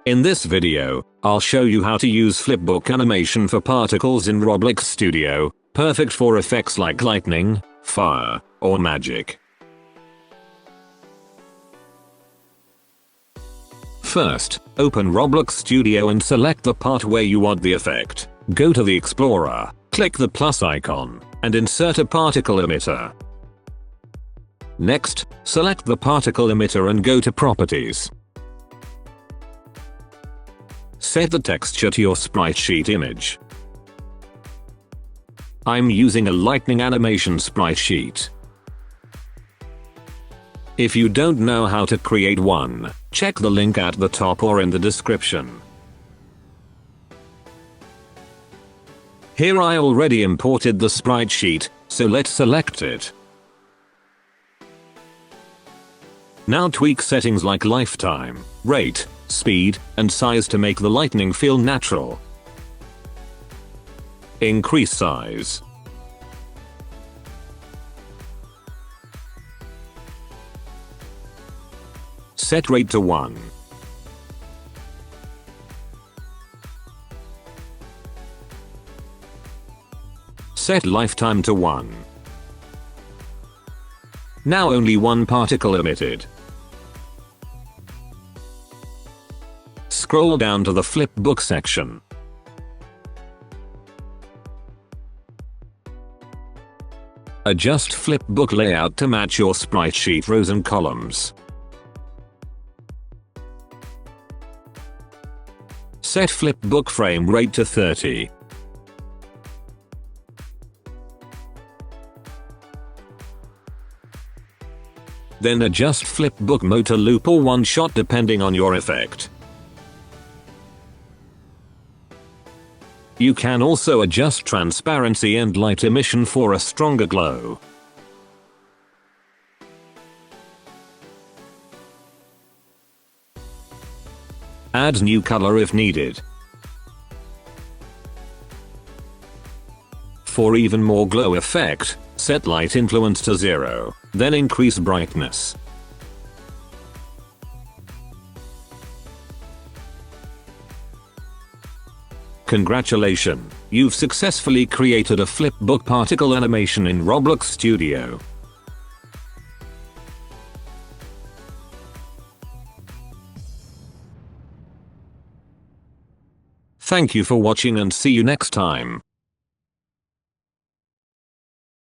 In this video, I'll show you how to use Flipbook animation for particles in Roblox Studio, perfect for effects like lightning, fire, or magic. First, open Roblox Studio and select the part where you want the effect. Go to the Explorer, click the plus icon, and insert a particle emitter. Next, select the particle emitter and go to Properties. Set the texture to your sprite sheet image. I'm using a lightning animation sprite sheet. If you don't know how to create one, check the link at the top or in the description. Here I already imported the sprite sheet, so let's select it. Now tweak settings like lifetime, rate, speed, and size to make the lightning feel natural. Increase size. Set rate to 1. Set lifetime to 1. Now only one particle emitted. Scroll down to the Flipbook section. Adjust Flipbook layout to match your sprite sheet rows and columns. Set Flipbook frame rate to 30. Then adjust Flipbook mode to loop or one shot depending on your effect. You can also adjust transparency and light emission for a stronger glow. Add new color if needed. For even more glow effect, set light influence to 0, then increase brightness. Congratulations, you've successfully created a Flipbook particle animation in Roblox Studio. Thank you for watching and see you next time.